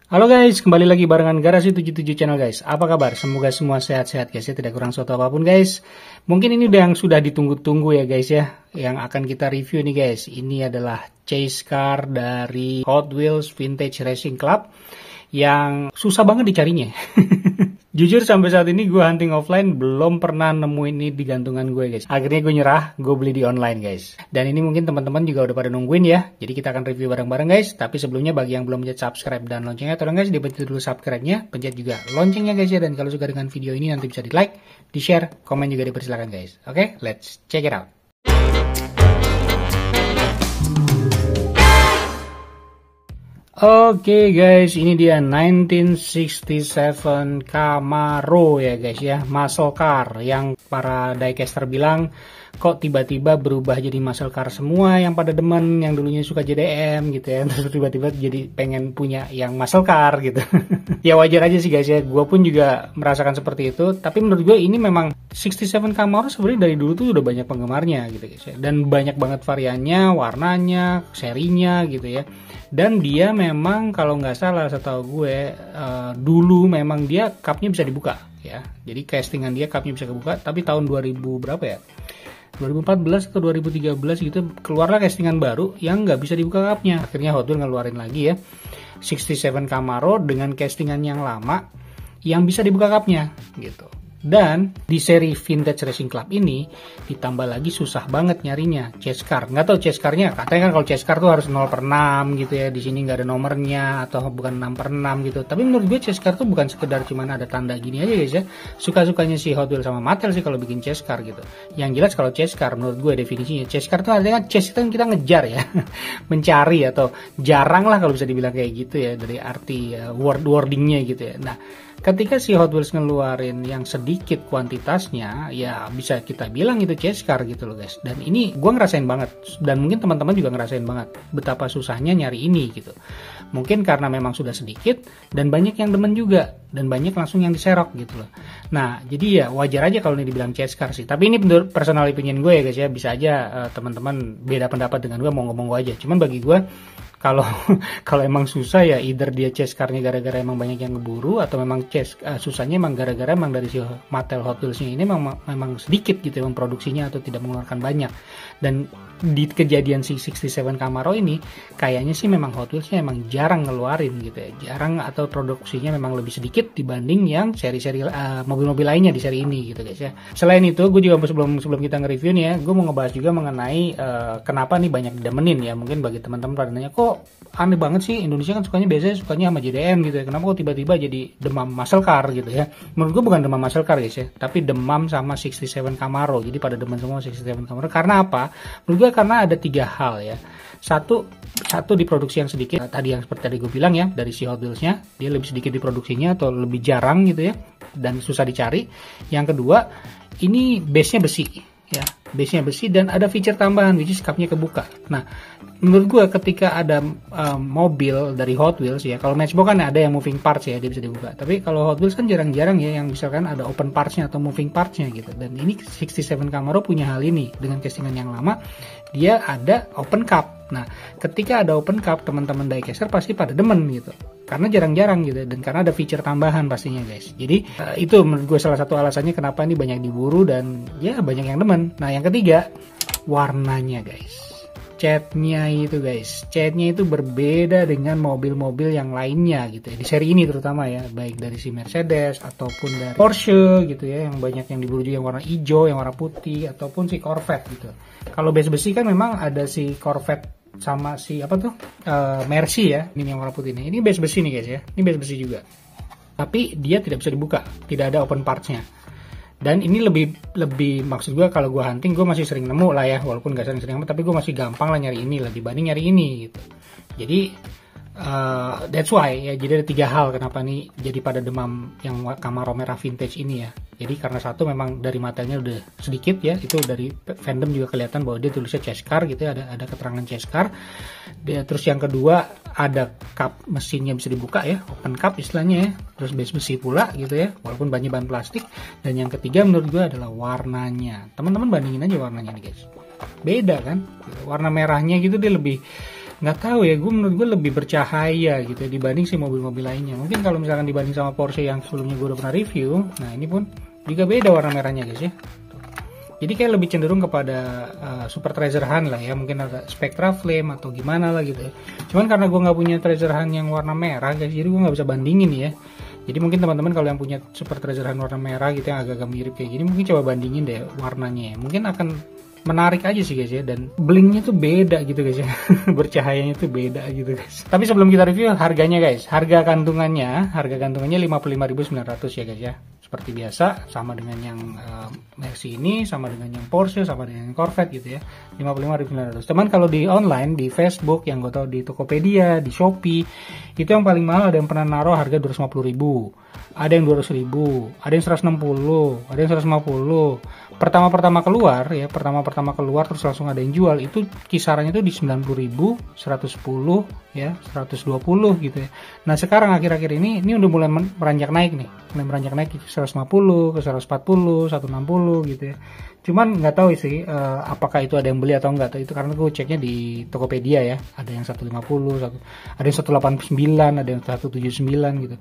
Halo guys, kembali lagi barengan Garasi 77 Channel guys. Apa kabar? Semoga semua sehat-sehat guys ya, tidak kurang suatu apapun guys. Mungkin ini udah yang sudah ditunggu-tunggu ya guys ya, yang akan kita review nih guys. Ini adalah chase car dari Hot Wheels Vintage Racing Club yang susah banget dicarinya. Jujur sampai saat ini gue hunting offline belum pernah nemuin ini di gantungan gue guys. Akhirnya gue nyerah, gue beli di online guys. Dan ini mungkin teman-teman juga udah pada nungguin ya. Jadi kita akan review bareng-bareng guys. Tapi sebelumnya bagi yang belum pencet subscribe dan loncengnya, tolong guys dipencet dulu subscribe-nya, pencet juga loncengnya guys ya. Dan kalau suka dengan video ini nanti bisa di like, di share, komen juga dipersilakan guys. Oke, let's check it out. Oke guys, ini dia 1967 Camaro ya guys ya, muscle car yang para diecaster bilang kok tiba-tiba berubah jadi muscle car semua, yang pada demen yang dulunya suka JDM gitu ya, terus tiba-tiba jadi pengen punya yang muscle car gitu. Ya wajar aja sih guys ya, gue pun juga merasakan seperti itu, tapi menurut gue ini memang 67 Camaro sebenarnya dari dulu tuh udah banyak penggemarnya gitu guys ya, dan banyak banget variannya, warnanya, serinya gitu ya. Dan dia memang kalau nggak salah setahu gue dulu memang dia cupnya bisa dibuka ya. Jadi castingan dia cupnya bisa kebuka. Tapi tahun 2000 berapa ya? 2014 atau 2013 gitu keluarlah castingan baru yang nggak bisa dibuka cupnya. Akhirnya Hot Wheels ngeluarin lagi ya 67 Camaro dengan castingan yang lama yang bisa dibuka cupnya gitu. Dan di seri Vintage Racing Club ini ditambah lagi susah banget nyarinya chase car. Nggak tahu chase car-nya, katanya kan kalau chase car tuh harus 0/6 gitu ya. Di sini nggak ada nomornya atau bukan 6/6 gitu. Tapi menurut gue chase car tuh bukan sekedar cuman ada tanda gini aja guys ya. Suka-sukanya si Hot Wheels sama Mattel sih kalau bikin chase car gitu. Yang jelas kalau chase car menurut gue definisinya chase car tuh artinya chase itu kan kita ngejar ya. Mencari atau jarang lah kalau bisa dibilang kayak gitu ya, dari arti wordingnya gitu ya. Nah, ketika si Hot Wheels ngeluarin yang sedikit kuantitasnya, ya bisa kita bilang itu chase car gitu loh guys. Dan ini gue ngerasain banget, dan mungkin teman-teman juga ngerasain banget betapa susahnya nyari ini gitu. Mungkin karena memang sudah sedikit dan banyak yang demen juga, dan banyak langsung yang diserok gitu loh. Nah jadi ya wajar aja kalau ini dibilang chase car sih. Tapi ini menurut personal opinion gue ya guys ya, bisa aja teman-teman beda pendapat dengan gue, monggo-monggo aja. Cuman bagi gue kalau emang susah ya either dia chase car-nya gara-gara emang banyak yang ngeburu, atau memang susahnya emang gara-gara emang dari si Mattel Hot Wheels-nya ini memang sedikit gitu emang produksinya atau tidak mengeluarkan banyak. Dan di kejadian si 67 Camaro ini kayaknya sih memang Hot Wheels-nya emang jarang ngeluarin gitu ya, jarang, atau produksinya memang lebih sedikit dibanding yang seri-seri mobil-mobil lainnya di seri ini gitu guys ya. Selain itu gue juga sebelum kita nge-review nih ya, gue mau ngebahas juga mengenai kenapa nih banyak didemenin ya. Mungkin bagi teman-teman pada nanya, kok aneh banget sih Indonesia kan biasanya sukanya sama JDM gitu ya, kenapa kok tiba-tiba jadi demam muscle car gitu ya. Menurut gue bukan demam muscle car guys ya, tapi demam sama 67 Camaro. Jadi pada demen semua 67 Camaro. Karena apa? Menurut gue karena ada 3 hal ya. Satu diproduksi yang sedikit, tadi yang seperti tadi gue bilang ya, dari si Hot Wheels-nya dia lebih sedikit diproduksinya atau lebih jarang gitu ya, dan susah dicari. Yang kedua, ini base-nya besi ya, base-nya besi dan ada feature tambahan which is cupnya kebuka. Nah menurut gue ketika ada mobil dari Hot Wheels ya, kalau Matchbox kan ada yang moving parts ya, dia bisa dibuka. Tapi kalau Hot Wheels kan jarang-jarang ya yang misalkan ada open parts-nya atau moving parts-nya gitu. Dan ini 67 Camaro punya hal ini dengan castingan yang lama, dia ada open cup. Nah ketika ada open cup, teman-teman diecaster pasti pada demen gitu, karena jarang-jarang gitu, dan karena ada feature tambahan pastinya guys. Jadi itu menurut gue salah satu alasannya kenapa ini banyak diburu dan ya banyak yang demen. Nah yang ketiga, warnanya guys. Catnya itu guys, catnya itu berbeda dengan mobil-mobil yang lainnya gitu ya, di seri ini terutama ya, baik dari si Mercedes ataupun dari Porsche gitu ya, yang banyak yang diburu juga yang warna hijau, yang warna putih, ataupun si Corvette gitu. Kalau base besi kan memang ada si Corvette sama si Mercy ya, ini yang warna putih ini base besi nih guys ya, ini base besi juga, tapi dia tidak bisa dibuka, tidak ada open parts-nya. Dan ini lebih maksud gue, kalau gue hunting gue masih sering nemu lah ya, walaupun gak sering-sering amat, tapi gue masih gampang lah nyari ini lah dibanding nyari ini gitu. Jadi that's why ya, jadi ada 3 hal kenapa nih jadi pada demam yang Camaro merah vintage ini ya. Jadi karena satu memang dari Mattelnya udah sedikit ya, itu dari fandom juga kelihatan bahwa dia tulisnya chase car gitu ya, ada keterangan chase car. Terus yang kedua ada cup mesinnya bisa dibuka ya, open cup istilahnya ya, terus base besi pula gitu ya, walaupun bannya bahan plastik. Dan yang ketiga menurut gue adalah warnanya. Teman-teman bandingin aja warnanya nih guys, beda kan, warna merahnya gitu dia lebih nggak tahu ya, menurut gue lebih bercahaya gitu ya, dibanding si mobil-mobil lainnya. Mungkin kalau misalkan dibanding sama Porsche yang sebelumnya gue udah pernah review, nah ini pun juga beda warna merahnya guys ya. Jadi kayak lebih cenderung kepada Super Treasure Hunt lah ya, mungkin ada Spectra Flame atau gimana lah gitu ya. Cuman karena gue nggak punya Treasure Hunt yang warna merah guys, jadi gue nggak bisa bandingin ya. Jadi mungkin teman-teman kalau yang punya Super Treasure Hunt warna merah gitu yang agak-agak mirip kayak gini, mungkin coba bandingin deh warnanya ya. Mungkin akan menarik aja sih guys ya, dan blingnya tuh beda gitu guys ya. Bercahayanya tuh beda gitu guys. Tapi sebelum kita review harganya guys, harga gantungannya 55.900 ya guys ya. Seperti biasa, sama dengan yang Mercy ini, sama dengan yang Porsche, sama dengan yang Corvette gitu ya, 55.900. Teman kalau di online, di Facebook, yang gue tau di Tokopedia, di Shopee, itu yang paling mahal ada yang pernah naruh harga 250.000, ada yang 200.000, ada yang 160, ada yang 150. Pertama-pertama keluar ya, pertama-pertama keluar terus langsung ada yang jual, itu kisarannya tuh di 90.000, 110 ya, 120 gitu ya. Nah sekarang akhir-akhir ini udah mulai meranjak naik nih, mulai meranjak naik ke 150, ke 140, 160 gitu ya. Cuman nggak tahu sih apakah itu ada yang beli atau enggak. Itu karena gue ceknya di Tokopedia ya, ada yang 150, ada yang 189, ada yang 179 gitu.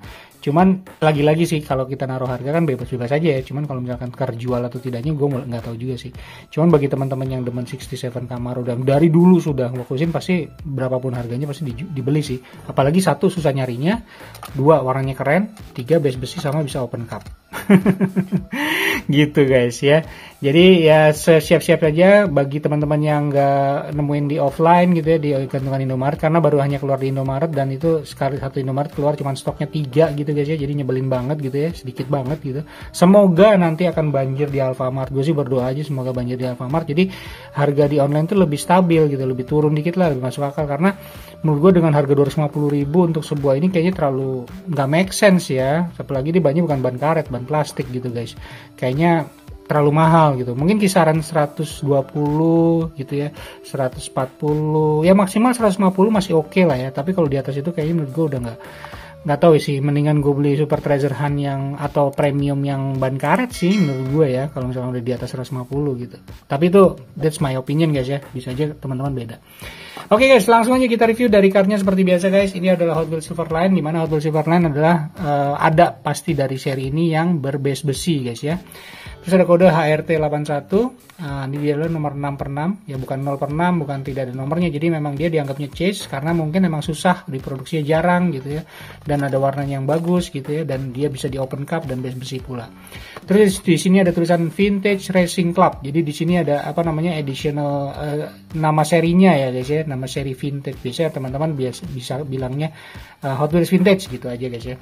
Cuman lagi-lagi sih kalau kita naruh harga kan bebas-bebas aja ya. Cuman kalau misalkan terjual atau tidaknya gue nggak tahu juga sih. Cuman bagi teman-teman yang demen 67 Camaro dan dari dulu sudah fokusin, pasti berapapun harganya pasti dibeli sih. Apalagi satu, susah nyarinya, dua, warnanya keren, tiga, base besi sama bisa open cup. Gitu guys ya. Jadi ya siap-siap aja bagi teman-teman yang nggak nemuin di offline gitu ya, di gantungan Indomaret, karena baru hanya keluar di Indomaret, dan itu sekali satu Indomaret keluar cuma stoknya 3 gitu guys ya. Jadi nyebelin banget gitu ya, sedikit banget gitu. Semoga nanti akan banjir di Alfamart. Gue sih berdoa aja semoga banjir di Alfamart. Jadi harga di online tuh lebih stabil gitu, lebih turun dikit lah, lebih masuk akal. Karena menurut gue dengan harga 250.000 untuk sebuah ini kayaknya terlalu nggak make sense ya. Apalagi di bannya bukan ban karet, ban plastik gitu guys. Kayaknya terlalu mahal gitu. Mungkin kisaran 120 gitu ya, 140 ya, maksimal 150 masih oke lah ya. Tapi kalau di atas itu kayaknya menurut gue udah nggak tahu sih, mendingan gue beli Super Treasure Hunt yang atau premium yang ban karet sih menurut gue ya, kalau misalnya udah di atas 150 gitu. Tapi itu that's my opinion guys ya, bisa aja teman-teman beda. Oke guys, langsung aja kita review dari cardnya seperti biasa guys. Ini adalah Hot Wheels Silverline, dimana Hot Wheels Silverline adalah ada pasti dari seri ini yang berbase besi guys ya. Terus ada kode HRT81, ini dia adalah nomor 6/6, ya bukan 0/6, bukan tidak ada nomornya, jadi memang dia dianggapnya chase karena mungkin memang susah, diproduksinya jarang gitu ya, dan ada warnanya yang bagus gitu ya, dan dia bisa di open cup dan base besi pula. Terus di sini ada tulisan Vintage Racing Club, jadi di sini ada apa namanya additional nama serinya ya guys ya, nama seri vintage. Biasanya teman-teman bisa bilangnya Hot Wheels Vintage gitu aja guys ya.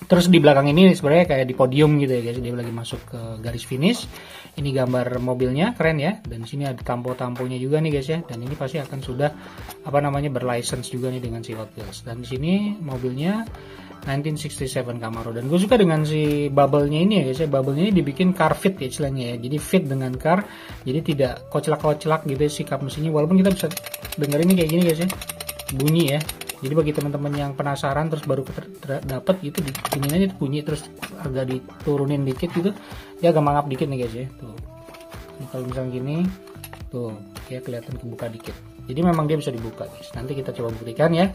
Terus di belakang ini sebenarnya kayak di podium gitu ya guys, dia lagi masuk ke garis finish. Ini gambar mobilnya keren ya, dan di sini ada tampo-tamponya juga nih guys ya, dan ini pasti akan sudah apa namanya berlicense juga nih dengan si Hot Wheels. Dan di sini mobilnya 1967 Camaro, dan gue suka dengan si bubble-nya ini ya guys ya. Bubble-nya ini dibikin car fit ya istilahnya ya, jadi fit dengan car, jadi tidak koclak-koclak gitu ya si kap mesinnya. Walaupun kita bisa dengerin ini kayak gini guys ya, bunyi ya. Jadi bagi teman-teman yang penasaran terus baru dapat gitu, ini aja bunyi terus agak diturunin dikit gitu, ya agak mangap dikit nih guys ya. Tuh, ini kalau misalnya gini, tuh kayak kelihatan kebuka dikit. Jadi memang dia bisa dibuka guys. Nanti kita coba buktikan ya.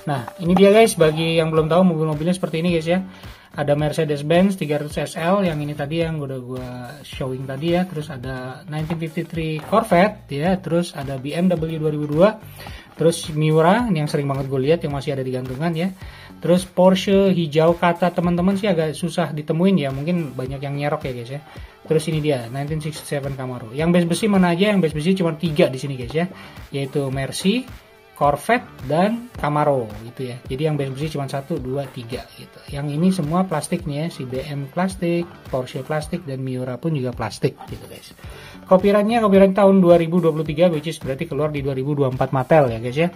Nah ini dia guys, bagi yang belum tahu mobil-mobilnya seperti ini guys ya. Ada Mercedes-Benz 300 SL yang ini tadi yang udah gue showing tadi ya. Terus ada 1953 Corvette ya. Terus ada BMW 2002. Terus Miura yang sering banget gue lihat yang masih ada di gantungan ya. Terus Porsche hijau, kata teman-teman sih agak susah ditemuin ya. Mungkin banyak yang nyerok ya guys ya. Terus ini dia 1967 Camaro. Yang base besi mana aja? Yang base besi cuma 3 di sini guys ya. Yaitu Mercy, Corvette, dan Camaro gitu ya. Jadi yang base besi cuma 1, 2, 3 gitu. Yang ini semua plastik nih ya. Si BM plastik, Porsche plastik, dan Miura pun juga plastik gitu guys. Copyrightnya copyright tahun 2023, which is berarti keluar di 2024 Mattel ya guys ya.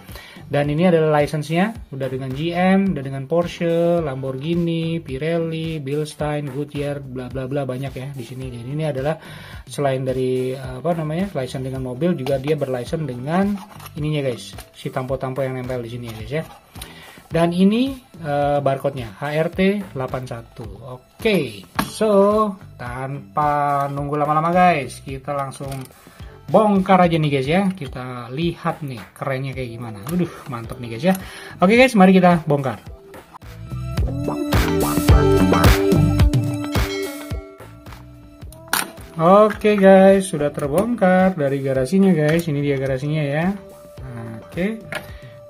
Dan ini adalah license-nya, udah dengan GM, udah dengan Porsche, Lamborghini, Pirelli, Bilstein, Goodyear, bla bla bla, banyak ya di sini. Jadi ini adalah selain dari apa namanya license dengan mobil, juga dia berlicense dengan ininya guys, si tampo-tampo yang nempel di sini ya guys ya. Dan ini barcode-nya HRT81. Oke, so tanpa nunggu lama-lama guys, kita langsung bongkar aja nih guys ya. Kita lihat nih kerennya kayak gimana. Waduh, mantap nih guys ya. Oke guys, mari kita bongkar. Oke guys, sudah terbongkar dari garasinya guys. Ini dia garasinya ya. Oke.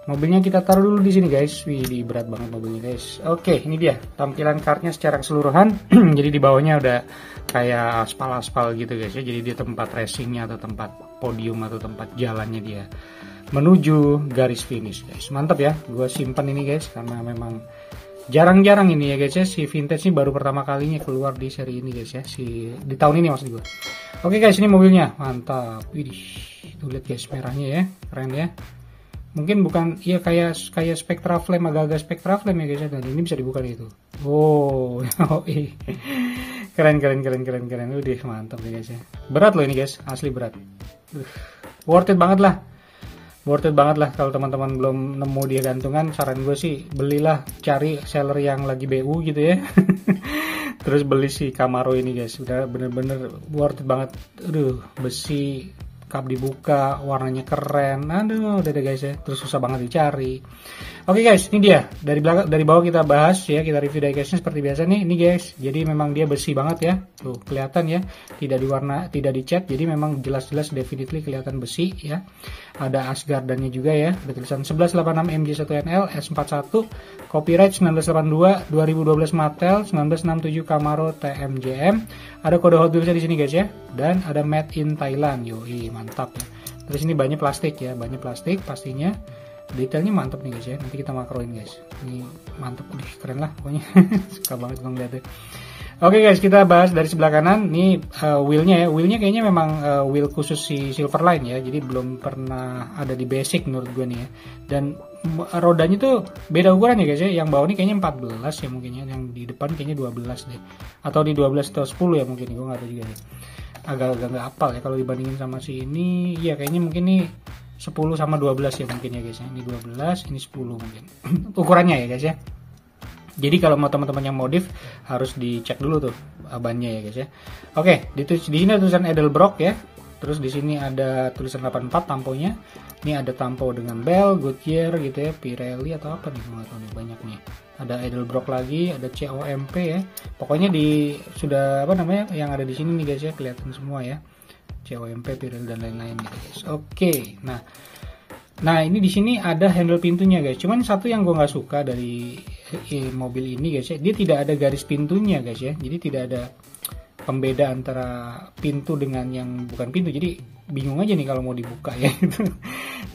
Mobilnya kita taruh dulu di sini guys. Wih, berat banget mobilnya guys. Oke, ini dia tampilan kartnya secara keseluruhan. Jadi di bawahnya udah kayak aspal-aspal gitu guys ya. Jadi dia tempat racingnya atau tempat podium atau tempat jalannya dia menuju garis finish guys. Mantap ya. Gue simpan ini guys karena memang jarang-jarang ini ya guys ya. Si vintage ini baru pertama kalinya keluar di seri ini guys ya. Di tahun ini maksud gue. Oke guys, ini mobilnya mantap. Widih, tuh lihat guys merahnya ya, keren ya. Mungkin bukan, iya kayak Spectra Flame, agak-agak Spectra Flame ya guys ya. Dan ini bisa dibuka itu. Oh, keren. Udah mantap ya guys ya. Berat loh ini guys, asli berat. Worth it banget lah. Kalau teman-teman belum nemu dia gantungan, saran gue sih belilah, cari seller yang lagi BU gitu ya. Terus beli si Camaro ini guys, udah bener-bener worth it banget. Aduh, besi, kap dibuka, warnanya keren. Aduh, udah deh guys ya. Terus susah banget dicari. Oke guys, ini dia. Dari bawah kita bahas ya, kita review diecastnya seperti biasa nih. Ini guys, jadi memang dia besi banget ya. Tuh, kelihatan ya. Tidak diwarna, tidak dicat. Jadi memang jelas-jelas definitely kelihatan besi ya. Ada Asgardannya juga ya. Ada tulisan 1186 MJ1NL S41, copyright 1982, 2012 Mattel, 1967 Camaro TMJM. Ada kode Hot Wheels di sini guys ya. Dan ada made in Thailand. Yoi, mantap ya. Terus ini banyak plastik ya, pastinya. Detailnya mantap nih guys ya. Nanti kita makroin guys. Ini mantap, keren lah pokoknya. Suka banget gue ngeliatnya. Oke guys, kita bahas dari sebelah kanan. Ini wheelnya ya. Wheelnya kayaknya memang wheel khusus si Silverline ya. Jadi belum pernah ada di basic menurut gue nih ya. Dan rodanya tuh beda ukuran ya guys ya. Yang bawah ini kayaknya 14 ya mungkin ya. Yang di depan kayaknya 12 deh. Atau di 12 atau 10 ya mungkin. Gue gak tahu juga deh. Agak-agak gak apal ya kalau dibandingin sama si ini. Ya kayaknya mungkin nih 10 sama 12 ya mungkin ya guys ya. Ini 12, ini 10 mungkin. Ukurannya ya guys ya. Jadi kalau mau teman-teman yang modif harus dicek dulu tuh bannya ya guys ya. Oke, di sini ada tulisan Edelbrock ya. Terus di sini ada tulisan 84 tamponya. Ini ada tampo dengan Bell, Goodyear gitu ya, Pirelli atau apa nih, nggak tahu nih, banyak nih. Ada Edelbrock lagi, ada COMP ya. Pokoknya sudah apa namanya yang ada di sini nih guys ya, kelihatan semua ya. COMP, Pirelli dan lain-lain gitu guys. Oke, nah ini di sini ada handle pintunya guys. Cuman satu yang gue nggak suka dari mobil ini guys ya, dia tidak ada garis pintunya guys ya. Jadi tidak ada pembeda antara pintu dengan yang bukan pintu. Jadi bingung aja nih kalau mau dibuka ya gitu.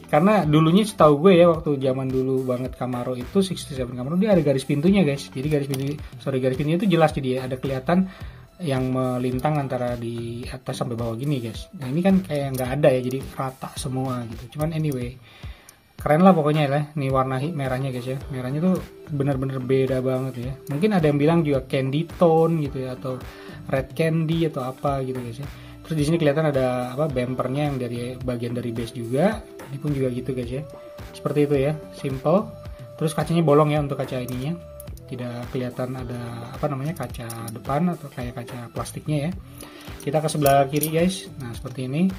Karena dulunya setahu gue ya, waktu zaman dulu banget Camaro itu 67 Camaro, dia ada garis pintunya guys. Jadi garis pintunya itu jelas, jadi ada kelihatan yang melintang antara di atas sampai bawah gini guys. Nah ini kan kayak nggak ada ya, jadi rata semua gitu. Cuman anyway, keren lah pokoknya ya. Nih warna merahnya guys ya, merahnya tuh bener-bener beda banget ya. Mungkin ada yang bilang juga candy tone gitu ya, atau red candy atau apa gitu guys ya. Terus di sini kelihatan ada apa, bumpernya yang dari bagian dari base juga. Ini pun juga gitu guys ya, seperti itu ya, simple. Terus kacanya bolong ya untuk kaca ininya, tidak kelihatan ada apa namanya kaca depan atau kayak kaca plastiknya ya. Kita ke sebelah kiri guys. Nah seperti ini,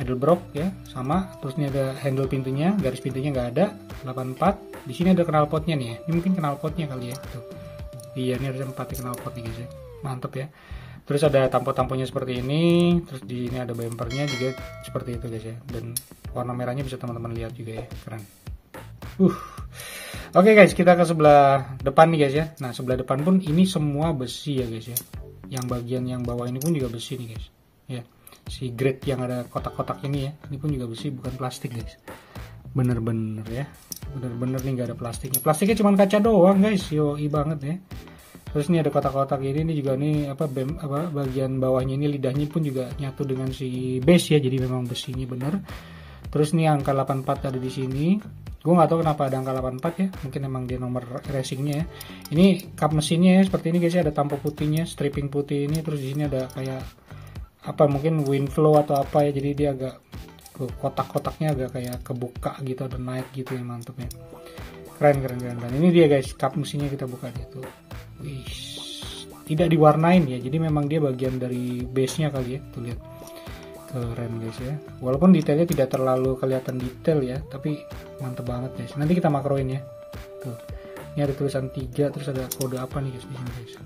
Edelbrock ya sama. Terus ini ada handle pintunya, garis pintunya nggak ada, 84. Di sini ada knalpotnya nih ya. Ini mungkin knalpotnya kali ya. Tuh. Iya, ini ada 4 knalpot nih guys ya. Mantap ya. Terus ada tampo-tamponya seperti ini. Terus di ini ada bumpernya juga seperti itu guys ya. Dan warna merahnya bisa teman-teman lihat juga ya, keren. Oke guys, kita ke sebelah depan nih guys ya. Nah sebelah depan pun ini semua besi ya guys ya. Yang bagian yang bawah ini pun juga besi nih guys. Ya, si grade yang ada kotak-kotak ini ya, ini pun juga besi, bukan plastik guys. Bener-bener ya, bener-bener nih nggak ada plastiknya. Plastiknya cuma kaca doang guys, yoi banget ya. Terus ini ada kotak-kotak ini juga nih apa bagian bawahnya ini, lidahnya pun juga nyatu dengan si base ya, jadi memang besinya bener. Terus nih angka 84 ada di sini. Gue nggak tahu kenapa ada angka 84 ya, mungkin emang dia nomor racingnya ya. Ini kap mesinnya ya seperti ini guys ya, ada tampo putihnya, stripping putih ini. Terus di sini ada kayak apa, mungkin wind flow atau apa ya, jadi dia agak kotak-kotaknya agak kayak kebuka gitu, ada naik gitu ya, mantep ya. Keren. Dan ini dia guys, kap mesinnya kita buka gitu. Wih, tidak diwarnain ya, jadi memang dia bagian dari base nya kali ya, tuh lihat. Keren guys ya, walaupun detailnya tidak terlalu kelihatan detail ya, tapi mantep banget guys. Nanti kita makroin ya. Tuh, ini ada tulisan 3, terus ada kode apa nih guys di sini guys,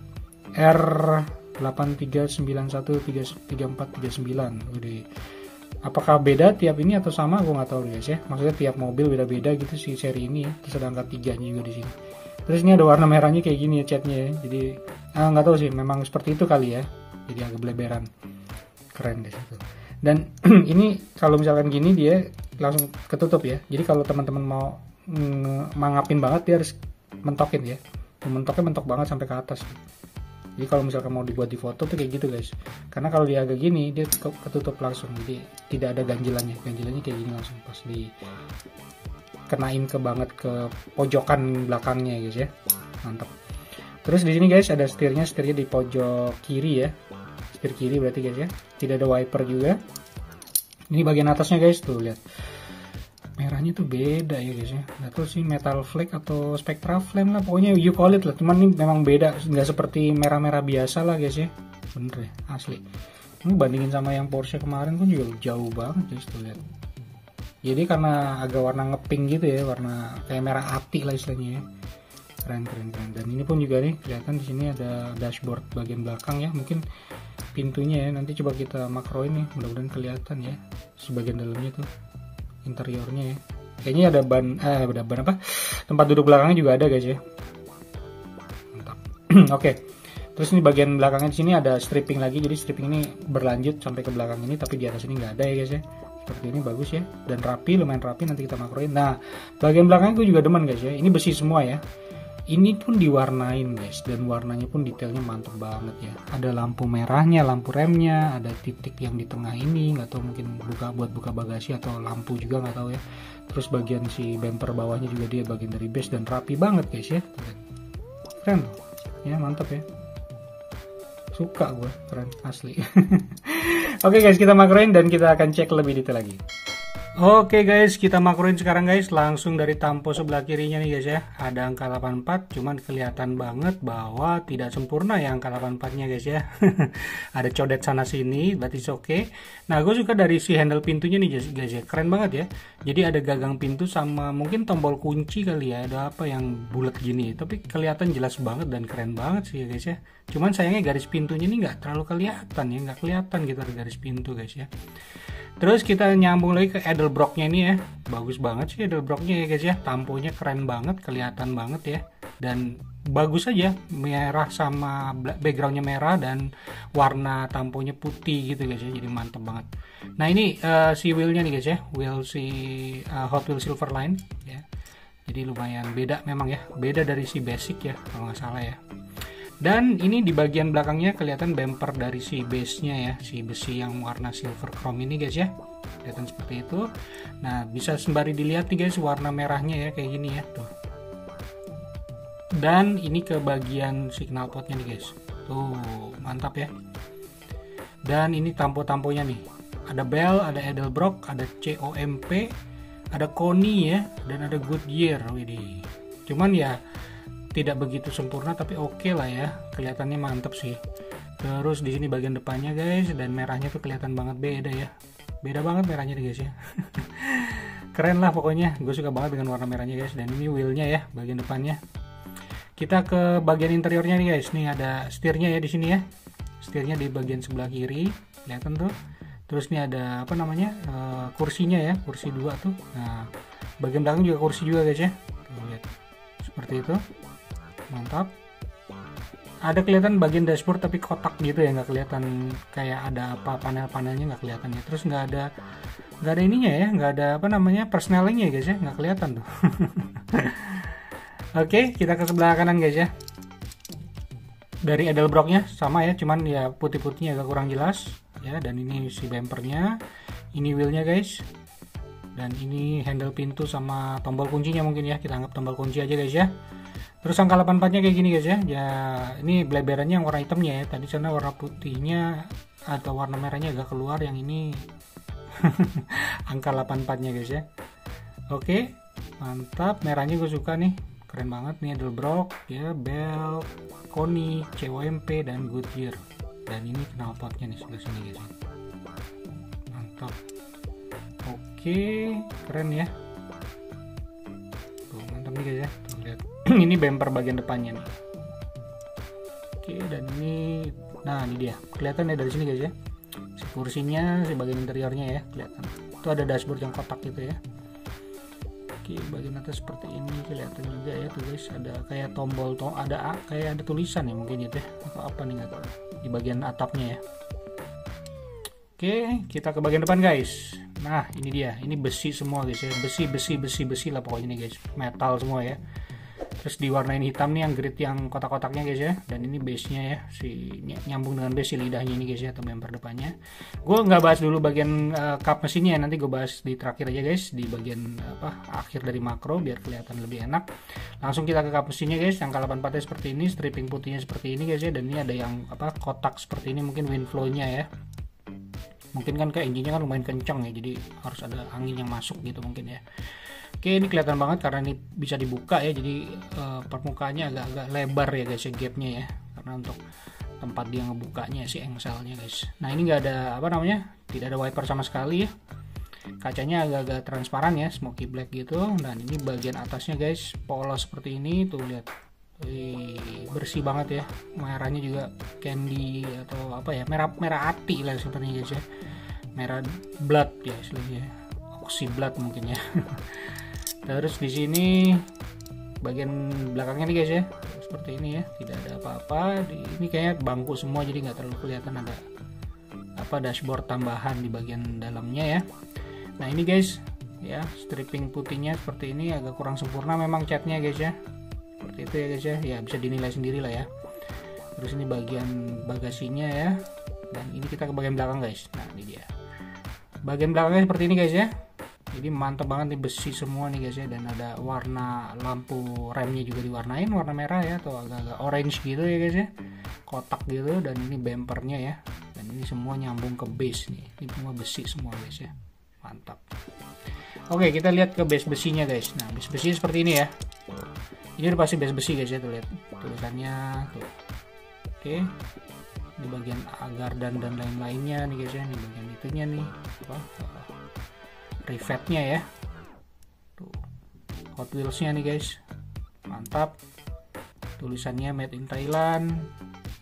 R83913439. Udah, apakah beda tiap ini atau sama gue nggak tahu guys ya, maksudnya tiap mobil beda-beda gitu sih seri ini ya. Terus ada angka 3 nya juga di sini. Terus ini ada warna merahnya kayak gini ya catnya ya, jadi nggak tahu sih, memang seperti itu kali ya, jadi agak beleberan. Keren guys itu. Dan ini kalau misalkan gini dia langsung ketutup ya, jadi kalau teman-teman mau mangapin banget dia harus mentokin ya, mentoknya mentok banget sampai ke atas. Jadi kalau misalkan mau dibuat di foto tuh kayak gitu guys, karena kalau dia agak gini dia ketutup langsung, jadi tidak ada ganjilannya kayak gini langsung pas di kenain banget ke pojokan belakangnya guys ya, mantap. Terus di sini guys ada setirnya di pojok kiri ya, setir kiri berarti guys ya, tidak ada wiper juga. Ini bagian atasnya guys, tuh lihat merahnya tuh beda ya guys ya, nggak tahu sih metal flake atau spectra flame lah, pokoknya you call it lah, cuman ini memang beda, nggak seperti merah-merah biasa lah guys ya, bener ya asli. Ini bandingin sama yang Porsche kemarin pun juga jauh banget guys, tuh lihat. Jadi karena agak warna ngepink gitu ya, warna kayak merah ati lah istilahnya ya. Keren. Dan ini pun juga nih kelihatan di sini ada dashboard bagian belakang ya, mungkin pintunya ya, nanti coba kita makroin nih, mudah-mudahan kelihatan ya sebagian dalamnya tuh, interiornya ya. Kayaknya ada ban apa, tempat duduk belakangnya juga ada guys ya, mantap. Oke. Terus ini bagian belakangnya di sini ada stripping lagi, jadi stripping ini berlanjut sampai ke belakang ini, tapi di atas ini nggak ada ya guys ya. Seperti ini bagus ya, dan rapi, lumayan rapi, nanti kita makroin. Nah bagian belakangnya gue juga demen guys ya, ini besi semua ya. Ini pun diwarnain guys, dan warnanya pun detailnya mantap banget ya. Ada lampu merahnya, lampu remnya, ada titik yang di tengah ini, nggak tahu mungkin buat buka bagasi atau lampu juga nggak tahu ya. Terus bagian si bumper bawahnya juga dia bagian dari base, dan rapi banget guys ya. Keren ya, mantap ya. Suka gue, keren asli. Oke guys, kita makroin dan kita akan cek lebih detail lagi. Oke guys, kita makroin sekarang guys, langsung dari tampo sebelah kirinya nih guys ya. Ada angka 84, cuman kelihatan banget bahwa tidak sempurna ya angka 84 nya guys ya. Ada codet sana sini, berarti oke. Nah gue suka dari si handle pintunya nih guys ya, keren banget ya. Jadi ada gagang pintu sama mungkin tombol kunci kali ya, ada apa yang bulat gini, tapi kelihatan jelas banget dan keren banget sih ya guys ya. Cuman sayangnya garis pintunya ini nggak terlalu kelihatan ya, nggak kelihatan gitu garis pintu guys ya. Terus kita nyambung lagi ke Edelbrocknya ini ya, bagus banget sih Edelbrocknya ya guys ya, tamponya keren banget, kelihatan banget ya, dan bagus aja, merah sama backgroundnya merah dan warna tamponya putih gitu guys ya, jadi mantep banget. Nah ini si wheelnya nih guys ya, wheel si Hot Wheels Silverline ya, jadi lumayan beda memang ya, beda dari si basic ya kalau nggak salah ya. Dan ini di bagian belakangnya kelihatan bumper dari si base-nya ya, si besi yang warna silver chrome ini guys ya, kelihatan seperti itu. Nah bisa sembari dilihat nih guys warna merahnya ya, kayak gini ya tuh. Dan ini ke bagian signal potnya nih guys, tuh mantap ya. Dan ini tampo-tamponya nih, ada Bell, ada Edelbrock, ada COMP, ada Koni ya, dan ada Goodyear. Widih. Cuman ya tidak begitu sempurna, tapi oke lah ya, kelihatannya mantep sih. Terus di sini bagian depannya guys, dan merahnya tuh kelihatan banget beda ya, beda banget merahnya nih guys ya. Keren lah pokoknya, gue suka banget dengan warna merahnya guys. Dan ini wheelnya ya, bagian depannya. Kita ke bagian interiornya nih guys, nih ada setirnya ya di sini ya, setirnya di bagian sebelah kiri, kelihatan tuh. Terus nih ada apa namanya, kursinya ya, kursi 2 tuh. Nah bagian belakang juga kursi juga guys ya, tuh, lihat seperti itu. Mantap. Ada kelihatan bagian dashboard tapi kotak gitu ya, nggak kelihatan kayak ada apa panel-panelnya, nggak kelihatan ya. Terus nggak ada ininya ya, nggak ada apa namanya persnelingnya guys ya, nggak kelihatan tuh. Oke, kita ke sebelah kanan guys ya. Dari Edelbrocknya sama ya, cuman ya putih-putihnya agak kurang jelas ya. Dan ini si bumpernya, ini wheelnya guys, dan ini handle pintu sama tombol kuncinya mungkin ya, kita anggap tombol kunci aja guys ya. Terus angka 84 nya kayak gini guys ya. Ya ini bleberannya yang warna hitamnya ya. Tadi sana warna putihnya atau warna merahnya agak keluar, yang ini angka 84 nya guys ya. Oke, mantap. Merahnya gue suka nih, keren banget nih. Edelbrock ya, Bell, Koni, COMP, dan Goodyear. Dan ini knalpotnya nih sebelah sini guys. mantap. Oke, keren ya. Tuh, mantap nih guys ya. Tuh, lihat. Ini bumper bagian depannya nih. Oke, dan ini, nah ini dia. Kelihatan ya dari sini guys ya. Si kursinya, si bagian interiornya ya, kelihatan. Itu ada dashboard yang kotak gitu ya. Oke, bagian atas seperti ini kelihatan juga ya tuh guys. Ada kayak tombol, kayak ada tulisan ya mungkin gitu ya. Atau apa nih nggak tahu. Di bagian atapnya ya. Oke, kita ke bagian depan guys. Nah, ini dia. Ini besi semua guys ya. Besi lah pokoknya nih guys. Metal semua ya. Terus diwarnain hitam nih yang grid yang kotak-kotaknya guys ya. Dan ini base-nya ya. Nyambung dengan base si lidahnya ini guys ya. Atau bumper depannya. Gue nggak bahas dulu bagian kap mesinnya. Nanti gue bahas di terakhir aja guys. Di bagian akhir dari makro. Biar kelihatan lebih enak. Langsung kita ke kap mesinnya guys. Yang K84 seperti ini. Stripping putihnya seperti ini guys ya. Dan ini ada yang kotak seperti ini. Mungkin wind flow-nya ya. Mungkin kan kayak engine-nya kan lumayan kencang ya, jadi harus ada angin yang masuk gitu mungkin ya. Oke, ini kelihatan banget karena ini bisa dibuka ya, jadi permukaannya agak-agak lebar ya guys ya, gapnya ya, karena untuk tempat dia ngebukanya si engselnya guys. Nah ini nggak ada tidak ada wiper sama sekali ya. Kacanya agak-agak transparan ya, smoky black gitu. Dan ini bagian atasnya guys, polos seperti ini tuh, lihat. Bersih banget ya, merahnya juga candy atau apa ya, merah ati lah sepertinya guys ya, merah blood ya istilahnya, oxy blood mungkin ya. Terus di sini bagian belakangnya nih guys ya, seperti ini ya, tidak ada apa-apa. Ini kayaknya bangku semua jadi nggak terlalu kelihatan ada dashboard tambahan di bagian dalamnya ya. Nah ini guys ya, stripping putihnya seperti ini, agak kurang sempurna memang catnya guys ya. Seperti itu ya guys ya, ya bisa dinilai sendiri lah ya. Terus ini bagian bagasinya ya, dan ini kita ke bagian belakang guys. Nah ini dia, bagian belakangnya seperti ini guys ya. Jadi mantap banget nih, besi semua nih guys ya. Dan ada warna lampu remnya juga diwarnain warna merah ya, atau agak-agak orange gitu ya guys ya, kotak gitu. Dan ini bumpernya ya, dan ini semua nyambung ke base nih, ini semua besi semua guys ya, mantap. Oke, kita lihat ke base besinya guys. Nah base besinya seperti ini ya. Ini udah pasti base besi guys ya, tuh lihat tulisannya tuh. Oke, di bagian agar dan lain-lainnya nih guys ya, ini bagian itunya nih rivetnya ya, tuh Hot Wheels-nya nih guys, mantap. Tulisannya made in Thailand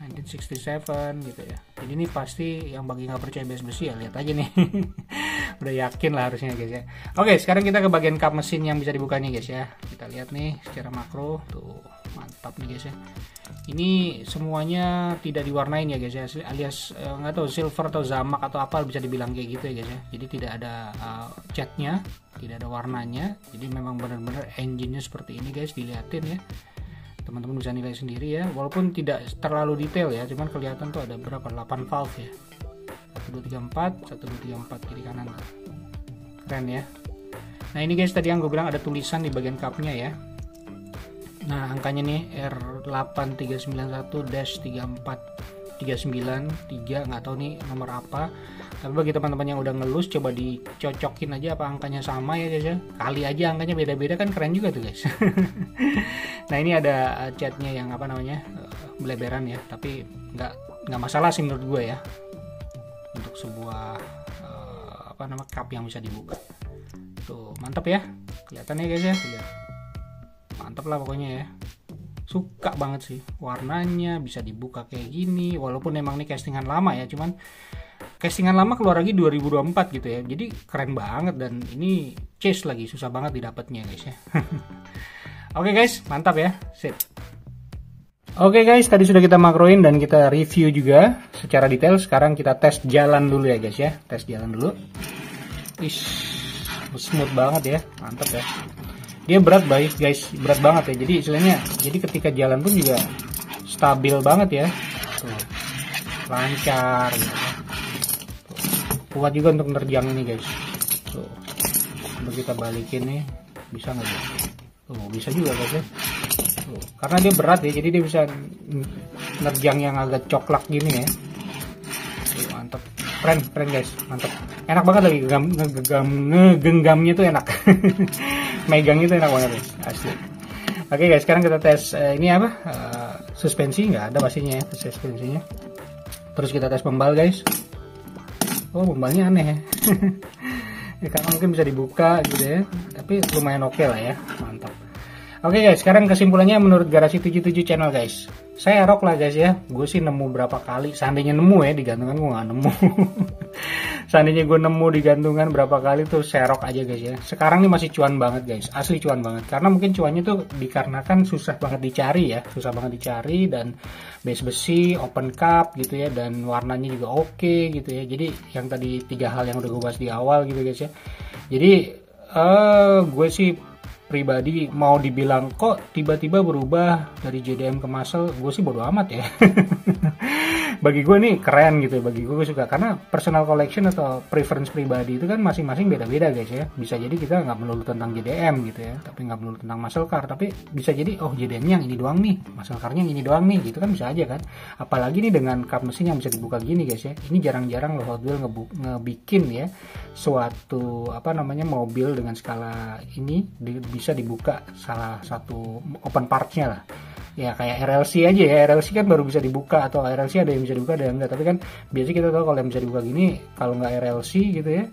1967 gitu ya. Jadi ini pasti yang bagi nggak percaya base besi ya, lihat aja nih. Udah yakin lah harusnya guys ya. Oke, sekarang kita ke bagian kap mesin yang bisa dibuka nih guys ya. Kita lihat nih secara makro, tuh mantap nih guys ya. Ini semuanya tidak diwarnain ya guys ya, alias nggak tahu silver atau zamak atau apa bisa dibilang kayak gitu ya guys ya. Jadi tidak ada catnya, tidak ada warnanya. Jadi memang benar-benar engine-nya seperti ini guys, dilihatin ya. Teman-teman bisa nilai sendiri ya, walaupun tidak terlalu detail ya, cuman kelihatan tuh ada berapa, 8 valve ya, 1 2 3 4 1 2 3 4 kiri kanan, keren ya. Nah ini guys tadi yang gue bilang ada tulisan di bagian cupnya ya. Nah angkanya nih R8391-3439 nggak tahu nih nomor apa, tapi bagi teman-teman yang udah ngelus coba dicocokin aja apa angkanya sama ya guys ya, kali aja angkanya beda-beda kan keren juga tuh guys. Nah ini ada catnya yang beleberan ya, tapi nggak masalah sih menurut gue ya, untuk sebuah cup yang bisa dibuka. Tuh mantap ya, kelihatan ya guys ya, lihat. Mantap lah pokoknya ya, suka banget sih warnanya, bisa dibuka kayak gini. Walaupun emang ini castingan lama ya, cuman castingan lama keluar lagi 2024 gitu ya, jadi keren banget. Dan ini chase lagi susah banget didapatnya guys ya. Oke guys, mantap ya, sip. Oke guys, tadi sudah kita makroin dan kita review juga secara detail. Sekarang kita tes jalan dulu ya guys ya, tes jalan dulu. Smooth banget ya, mantap ya. Dia berat guys, berat banget ya. Jadi istilahnya, jadi ketika jalan pun juga stabil banget ya. Tuh, lancar gitu. Tuh, kuat juga untuk nerjang ini guys. Tuh, untuk kita balikin nih, bisa nggak ya? Tuh, bisa juga guys ya. Tuh, karena dia berat ya, jadi dia bisa nerjang yang agak coklat gini ya. Tuh, mantap, keren guys, mantap. Enak banget lagi, ngegenggamnya tuh enak. Megangnya tuh enak banget guys, asli. Oke guys, sekarang kita tes ini apa? Suspensi, nggak ada pastinya ya, tes suspensinya. Terus kita tes pembal guys. oh bombalnya aneh ya. Ya, karena mungkin bisa dibuka gitu ya, tapi lumayan oke lah ya, mantap. Oke guys, sekarang kesimpulannya menurut Garasi 77 channel guys, saya rock lah guys ya. Gue sih nemu berapa kali, seandainya nemu ya, digantungan gue nggak nemu. Seandainya gue nemu di gantungan berapa kali tuh serok aja guys ya. Sekarang nih masih cuan banget guys, asli cuan banget. Karena mungkin cuannya tuh dikarenakan susah banget dicari ya, susah banget dicari, dan base besi, open cup gitu ya, dan warnanya juga oke gitu ya. Jadi yang tadi 3 hal yang udah gue bahas di awal gitu guys ya. Jadi gue sih pribadi mau dibilang kok tiba-tiba berubah dari JDM ke muscle, gue sih bodo amat ya. Bagi gue nih keren gitu, bagi gue suka, karena personal collection atau preference pribadi itu kan masing-masing beda-beda guys ya. Bisa jadi kita nggak melulu tentang JDM gitu ya, tapi nggak melulu tentang muscle car, tapi bisa jadi oh JDM-nya yang ini doang nih, muscle car-nya yang ini doang nih, gitu kan bisa aja kan. Apalagi nih dengan kap mesin yang bisa dibuka gini guys ya, ini jarang-jarang loh Hot Wheels ngebikin ya suatu mobil dengan skala ini bisa dibuka salah satu open parts-nya lah. Ya kayak RLC aja ya, RLC kan baru bisa dibuka, atau RLC ada yang bisa dibuka ada yang enggak, tapi kan biasanya kita tahu kalau yang bisa dibuka gini kalau nggak RLC gitu ya.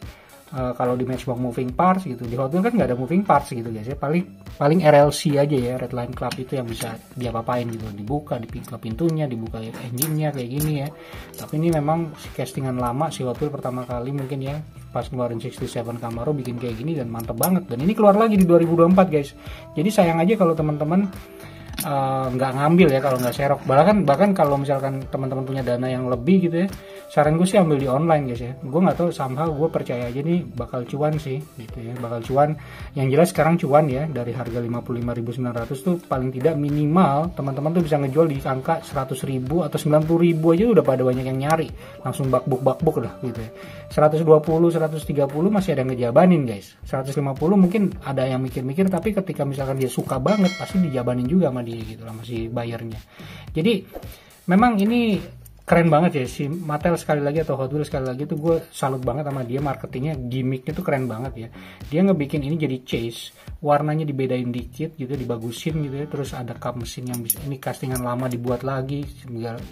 Kalau di Matchbox moving parts gitu, di Hot Wheels kan nggak ada moving parts gitu guys ya, paling RLC aja ya, Redline Club itu yang bisa diapa-apain gitu, dibuka, dibuka pintunya, dibuka engine-nya kayak gini ya. Tapi ini memang castingan lama si Hot Wheels pertama kali mungkin ya, pas ngeluarin 67 Camaro bikin kayak gini dan mantep banget, dan ini keluar lagi di 2024 guys. Jadi sayang aja kalau teman-teman nggak ngambil ya, kalau nggak serok. Bahkan kalau misalkan teman-teman punya dana yang lebih gitu ya, saran gue sih ambil di online guys ya. Gue nggak tahu, somehow gue percaya aja nih bakal cuan sih gitu ya, bakal cuan. Yang jelas sekarang cuan ya, dari harga 55.900 tuh paling tidak minimal teman-teman tuh bisa ngejual di angka 100.000 atau 90.000 aja udah pada banyak yang nyari, langsung bakbuk lah gitu ya. 120, 130 masih ada yang ngejabanin guys. 150 mungkin ada yang mikir-mikir, tapi ketika misalkan dia suka banget pasti dijabanin juga sama dia gitu lah, masih bayarnya. Jadi memang ini keren banget ya si Mattel sekali lagi, atau Hot Wheels sekali lagi tuh gue salut banget sama dia, marketingnya, gimmicknya tuh keren banget ya. Dia ngebikin ini jadi chase, warnanya dibedain dikit gitu, dibagusin gitu ya, terus ada kap mesin yang bisa, ini castingan lama dibuat lagi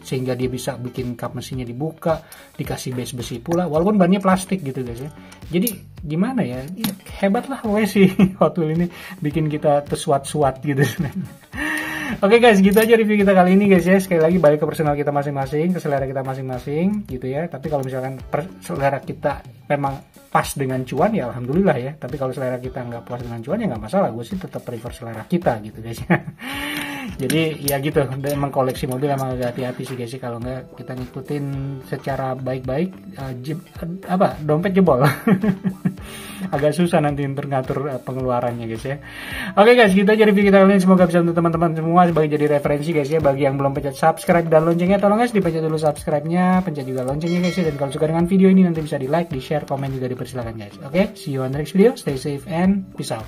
sehingga dia bisa bikin kap mesinnya dibuka, dikasih base besi pula, walaupun bannya plastik gitu guys ya. Jadi gimana ya, hebat lah sih Hot Wheels ini bikin kita tersuat-suat gitu. Oke guys, gitu aja review kita kali ini guys ya. Sekali lagi balik ke personal kita masing-masing, ke selera kita masing-masing gitu ya. Tapi kalau misalkan selera kita memang pas dengan cuan ya alhamdulillah ya. Tapi kalau selera kita nggak puas dengan cuan ya nggak masalah. Gue sih tetap prefer selera kita gitu guys ya. Jadi ya gitu, emang koleksi mobil emang agak hati-hati sih guys, kalau nggak kita ngikutin secara baik-baik dompet jebol. Agak susah nanti ngatur pengeluarannya guys ya. Oke guys, gitu aja review kita kali ini, semoga bisa untuk teman-teman semua sebagai jadi referensi guys ya. Bagi yang belum pencet subscribe dan loncengnya, tolong guys dipencet dulu subscribe-nya, pencet juga loncengnya guys ya. Dan kalau suka dengan video ini nanti bisa di like, di share, komen juga dipersilakan guys. Oke, see you on the next video, stay safe and peace out.